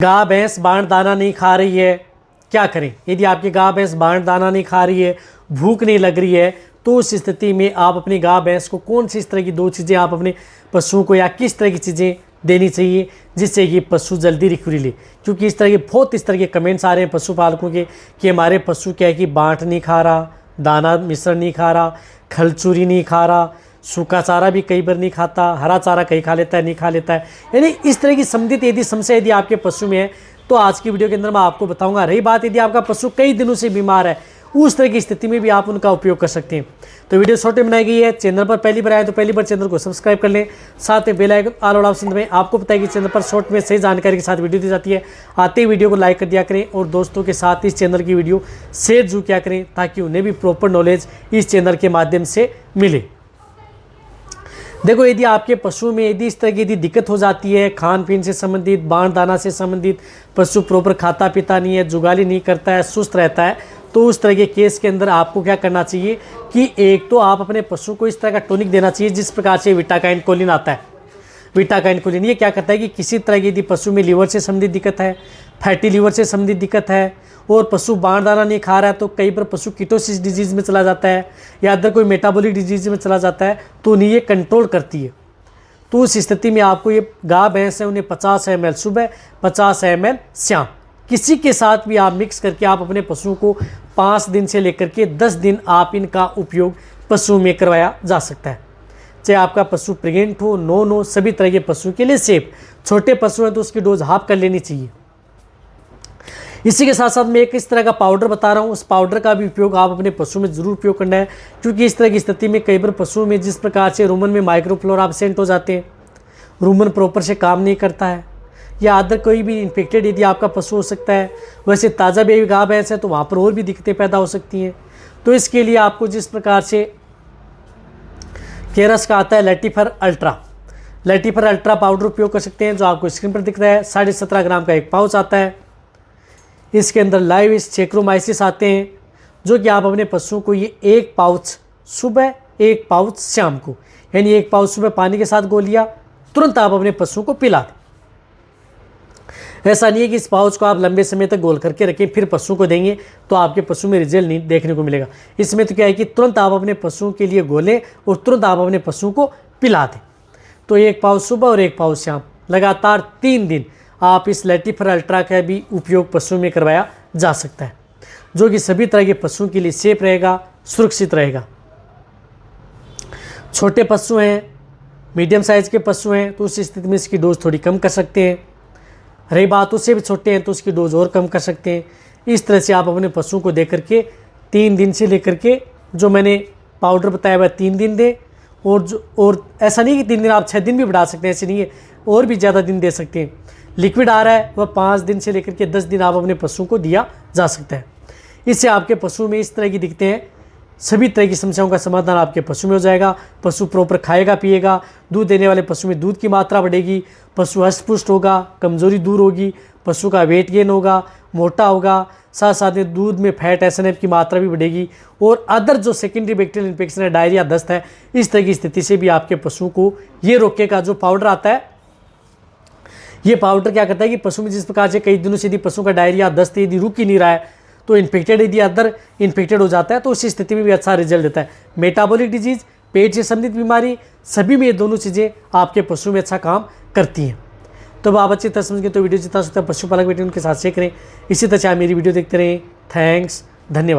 गाय भैंस बाण दाना नहीं खा रही है, क्या करें? यदि आपकी गाय भैंस बाण दाना नहीं खा रही है, भूख नहीं लग रही है, तो उस स्थिति में आप अपनी गाय भैंस को कौन सी इस तरह की दो चीज़ें आप अपने पशुओं को या किस तरह की चीज़ें देनी चाहिए जिससे कि पशु जल्दी रिकवरी ले? क्योंकि इस तरह के कमेंट्स आ रहे हैं पशुपालकों के कि हमारे पशु क्या है कि बाँट नहीं खा रहा, दाना मिश्रण नहीं खा रहा, खलचूरी नहीं खा रहा, सूखा चारा भी कई बार नहीं खाता, हरा चारा कहीं खा लेता है, नहीं खा लेता है। यानी इस तरह की संबंधित यदि समस्या यदि आपके पशु में है तो आज की वीडियो के अंदर मैं आपको बताऊंगा। रही बात यदि आपका पशु कई दिनों से बीमार है, उस तरह की स्थिति में भी आप उनका उपयोग कर सकते हैं। तो वीडियो शॉर्ट में बनाई गई है। चैनल पर पहली बार आए तो पहली बार चैनल को सब्सक्राइब कर लें, साथ में बेल आइकन ऑल वाला ऑप्शन दबाएं। आपको पता है कि चैनल पर शॉर्ट में सही जानकारी के साथ वीडियो दी जाती है। आते ही वीडियो को लाइक कर दिया करें और दोस्तों के साथ इस चैनल की वीडियो शेयर जरूर किया करें ताकि उन्हें भी प्रॉपर नॉलेज इस चैनल के माध्यम से मिले। देखो, यदि आपके पशु में यदि इस तरह की यदि दिक्कत हो जाती है, खान पीन से संबंधित, बाण दाना से संबंधित, पशु प्रॉपर खाता पीता नहीं है, जुगाली नहीं करता है, सुस्त रहता है, तो उस तरह के केस के अंदर आपको क्या करना चाहिए कि एक तो आप अपने पशु को इस तरह का टॉनिक देना चाहिए जिस प्रकार से विटाकाइन कोलिन आता है। विटाकाइन कोलिन ये क्या करता है कि किसी तरह की यदि पशु में लीवर से संबंधित दिक्कत है, फैटी लीवर से संबंधित दिक्कत है और पशु बाण दाना नहीं खा रहा है, तो कई बार पशु कीटोसिस डिजीज़ में चला जाता है या अदर कोई मेटाबॉलिक डिजीज़ में चला जाता है, तो उन्हें ये कंट्रोल करती है। तो उस स्थिति में आपको ये गाय भैंस है उन्हें 50 ml सुबह, 50 ml शाम, किसी के साथ भी आप मिक्स करके आप अपने पशुओं को 5 दिन से लेकर के 10 दिन आप इनका उपयोग पशु में करवाया जा सकता है। चाहे आपका पशु प्रेग्नेंट हो, नॉन हो, सभी तरह के पशु के लिए सेफ। छोटे पशु हैं तो उसकी डोज हाफ कर लेनी चाहिए। इसी के साथ साथ मैं एक इस तरह का पाउडर बता रहा हूँ, उस पाउडर का भी उपयोग आप अपने पशु में ज़रूर उपयोग करना है। क्योंकि इस तरह की स्थिति में कई बार पशुओं में जिस प्रकार से रूमन में माइक्रोफ्लोरा एब्सेंट हो जाते हैं, रूमन प्रॉपर से काम नहीं करता है या अदर कोई भी इन्फेक्टेड यदि आपका पशु हो सकता है, वैसे ताज़ा बेबी गाय भैंस है तो वहाँ पर और भी दिक्कतें पैदा हो सकती हैं। तो इसके लिए आपको जिस प्रकार से केरस का आता है लैटिफर अल्ट्रा पाउडर उपयोग कर सकते हैं, जो आपको स्क्रीन पर दिख रहा है। 17.5 ग्राम का एक पाउच आता है। इसके अंदर लाइव चेक्रोमाइसिस आते हैं, जो कि आप अपने पशुओं को ये एक पाउच सुबह, एक पाउच शाम को, यानी एक पाउच सुबह पानी के साथ घोल लिया, तुरंत आप अपने पशुओं को पिला दें। ऐसा नहीं है कि इस पाउच को आप लंबे समय तक घोल करके रखें फिर पशुओं को देंगे तो आपके पशु में रिजल्ट नहीं देखने को मिलेगा। इसमें तो क्या है कि तुरंत आप अपने पशुओं के लिए घोलें और तुरंत आप अपने पशुओं को पिला दें। तो एक पाउच सुबह और एक पाउच शाम, लगातार 3 दिन आप इस लैटिफर अल्ट्रा का भी उपयोग पशुओं में करवाया जा सकता है, जो कि सभी तरह के पशुओं के लिए सेफ रहेगा, सुरक्षित रहेगा। छोटे पशु हैं, मीडियम साइज़ के पशु हैं तो उस स्थिति में इसकी डोज थोड़ी कम कर सकते हैं। रही बात उससे भी छोटे हैं तो उसकी डोज और कम कर सकते हैं। इस तरह से आप अपने पशुओं को दे करके 3 दिन से लेकर के जो मैंने पाउडर बताया वह 3 दिन दें, और ऐसा नहीं कि 3 दिन, आप 6 दिन भी बढ़ा सकते हैं, ऐसे नहीं है, और भी ज़्यादा दिन दे सकते हैं। लिक्विड आ रहा है वह 5 दिन से लेकर के 10 दिन आप अपने पशुओं को दिया जा सकता है। इससे आपके पशु में इस तरह की दिक्कतें हैं, सभी तरह की समस्याओं का समाधान आपके पशु में हो जाएगा। पशु प्रॉपर खाएगा पिएगा, दूध देने वाले पशु में दूध की मात्रा बढ़ेगी, पशु हष्ट-पुष्ट होगा, कमजोरी दूर होगी, पशु का वेट गेन होगा, मोटा होगा, साथ साथ में दूध में फैट एसएनएफ की मात्रा भी बढ़ेगी, और अदर जो सेकेंडरी बैक्टीरियल इन्फेक्शन है, डायरिया, दस्त है, इस तरह की स्थिति से भी आपके पशुओं को ये रोकेगा। जो पाउडर आता है, ये पाउडर क्या करता है कि पशु में जिस प्रकार से कई दिनों से यदि पशु का डायरिया, दस्त यदि रुक ही नहीं रहा है, तो इन्फेक्टेड यदि अदर इन्फेक्टेड हो जाता है तो उस स्थिति में भी अच्छा रिजल्ट देता है। मेटाबॉलिक डिजीज़, पेट से संबंधित बीमारी, सभी में ये दोनों चीज़ें आपके पशु में अच्छा काम करती हैं। तो आप अच्छी तरह समझ गए तो वीडियो जितना सकता है पशुपालक बेटे उनके साथ शेयर करें। इसी तरह से आप मेरी वीडियो देखते रहें। थैंक्स, धन्यवाद।